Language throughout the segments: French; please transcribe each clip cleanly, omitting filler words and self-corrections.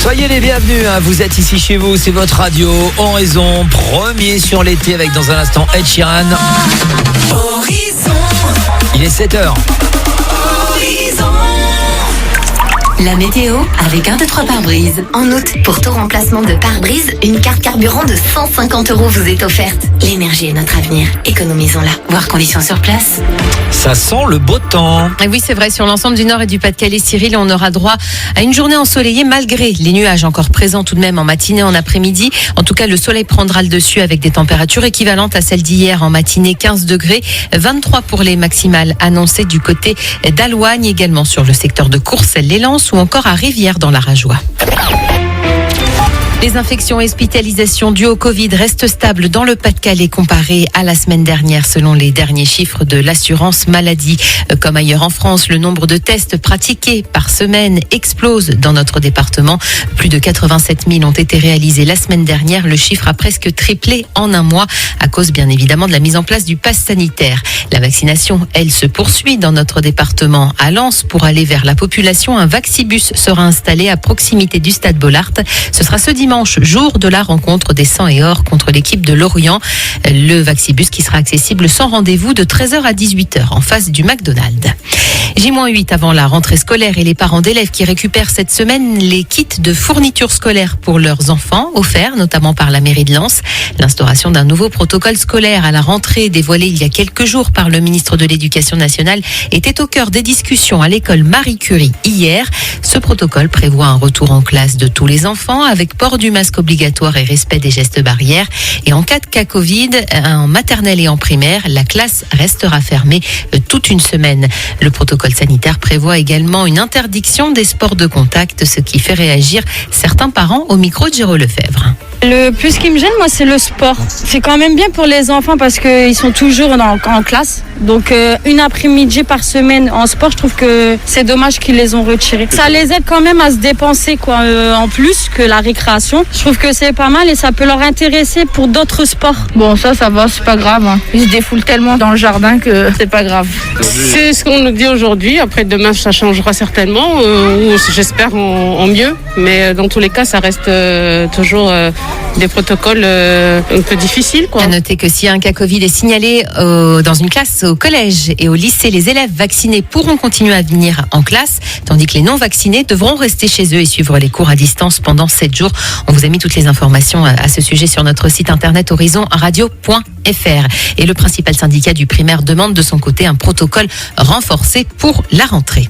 Soyez les bienvenus, vous êtes ici chez vous, c'est votre radio, Horizon, premier sur l'été avec dans un instant Ed Sheeran. Horizon. Il est 7h. La météo avec 1, 2, 3 pare-brise. En août, pour tout remplacement de pare-brise, une carte carburant de 150 € vous est offerte. L'énergie est notre avenir. Économisons-la. Voir conditions sur place. Ça sent le beau temps. Et oui, c'est vrai, sur l'ensemble du Nord et du Pas-de-Calais, Cyril, on aura droit à une journée ensoleillée malgré les nuages encore présents tout de même en matinée, en après-midi. En tout cas, le soleil prendra le dessus avec des températures équivalentes à celles d'hier en matinée, 15 degrés, 23 pour les maximales annoncées du côté d'Aloigne, également sur le secteur de Courcelles-les-Lances ou encore à Rivière dans la Rajoie. Les infections et hospitalisations dues au Covid restent stables dans le Pas-de-Calais comparé à la semaine dernière selon les derniers chiffres de l'assurance maladie. Comme ailleurs en France, le nombre de tests pratiqués par semaine explose dans notre département. Plus de 87 000 ont été réalisés la semaine dernière. Le chiffre a presque triplé en un mois à cause bien évidemment de la mise en place du pass sanitaire. La vaccination, elle, se poursuit dans notre département. À Lens, pour aller vers la population, un Vaxibus sera installé à proximité du stade Bollaert. Ce sera ce dimanche, jour de la rencontre des 100 et or contre l'équipe de Lorient. Le Vaxibus qui sera accessible sans rendez-vous de 13h à 18h en face du McDonald's. J-8 avant la rentrée scolaire et les parents d'élèves qui récupèrent cette semaine les kits de fournitures scolaires pour leurs enfants, offerts notamment par la mairie de Lens. L'instauration d'un nouveau protocole scolaire à la rentrée dévoilé il y a quelques jours par le ministre de l'Éducation nationale était au cœur des discussions à l'école Marie Curie hier. Ce protocole prévoit un retour en classe de tous les enfants avec port du masque obligatoire et respect des gestes barrières. Et en cas de cas Covid, en maternelle et en primaire, la classe restera fermée toute une semaine. Le protocole sanitaire prévoit également une interdiction des sports de contact, ce qui fait réagir certains parents au micro de Géraud Lefebvre. Le plus qui me gêne, moi, c'est le sport. C'est quand même bien pour les enfants parce qu'ils sont toujours en classe. Donc, une après-midi par semaine en sport, je trouve que c'est dommage qu'ils les ont retirés. Ça les aide quand même à se dépenser, en plus que la récréation. Je trouve que c'est pas mal et ça peut leur intéresser pour d'autres sports. Bon, ça va, c'est pas grave. Ils se défoulent tellement dans le jardin que c'est pas grave. C'est ce qu'on nous dit aujourd'hui. Après, demain, ça changera certainement, ou j'espère en mieux. Mais dans tous les cas, ça reste toujours des protocoles un peu difficiles. À noter que si un cas Covid est signalé dans une classe au collège et au lycée, les élèves vaccinés pourront continuer à venir en classe, tandis que les non vaccinés devront rester chez eux et suivre les cours à distance pendant 7 jours. On vous a mis toutes les informations à ce sujet sur notre site internet horizonradio.fr. Et le principal syndicat du primaire demande de son côté un protocole renforcé pour la rentrée.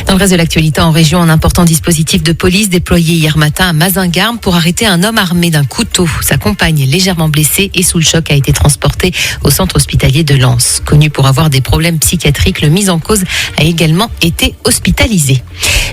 Dans le reste de l'actualité en région, un important dispositif de police déployé hier matin à Mazingarbe pour arrêter un homme armé d'un couteau. Sa compagne, légèrement blessée et sous le choc, a été transportée au centre hospitalier de Lens. Connu pour avoir des problèmes psychiatriques, le mis en cause a également été hospitalisé.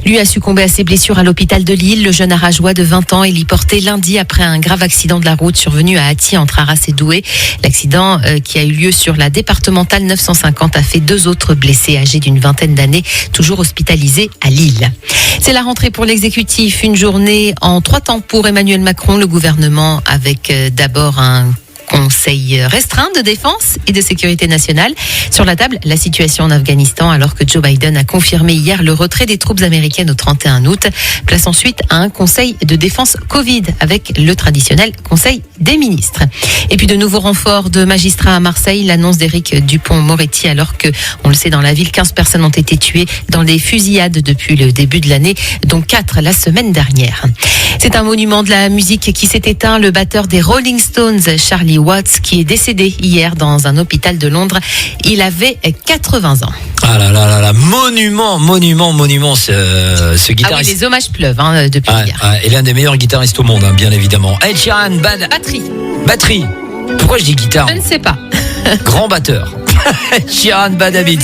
Lui a succombé à ses blessures à l'hôpital de Lille. Le jeune Arageois de 20 ans est héliporté lundi après un grave accident de la route survenu à Atty entre Arras et Douai. L'accident qui a eu lieu sur la départementale 950 a fait 2 autres blessés âgés d'une vingtaine d'années, toujours hospitalisés à Lille. C'est la rentrée pour l'exécutif, une journée en 3 temps pour Emmanuel Macron, le gouvernement avec d'abord un conseil restreint de défense et de sécurité nationale. Sur la table, la situation en Afghanistan alors que Joe Biden a confirmé hier le retrait des troupes américaines au 31 août. Place ensuite à un conseil de défense Covid avec le traditionnel conseil des ministres. Et puis de nouveaux renforts de magistrats à Marseille, l'annonce d'Éric Dupond-Moretti alors que, on le sait, dans la ville, 15 personnes ont été tuées dans des fusillades depuis le début de l'année, dont 4 la semaine dernière. C'est un monument de la musique qui s'est éteint, le batteur des Rolling Stones, Charlie Watts, qui est décédé hier dans un hôpital de Londres. Il avait 80 ans. Ah là, monument, ce guitariste. Ah oui, les hommages pleuvent depuis hier. Et l'un des meilleurs guitaristes au monde, bien évidemment. Ed Sheeran, Batterie. Pourquoi je dis guitare ? Je ne sais pas. Grand batteur. Ed Sheeran, Bad Habits.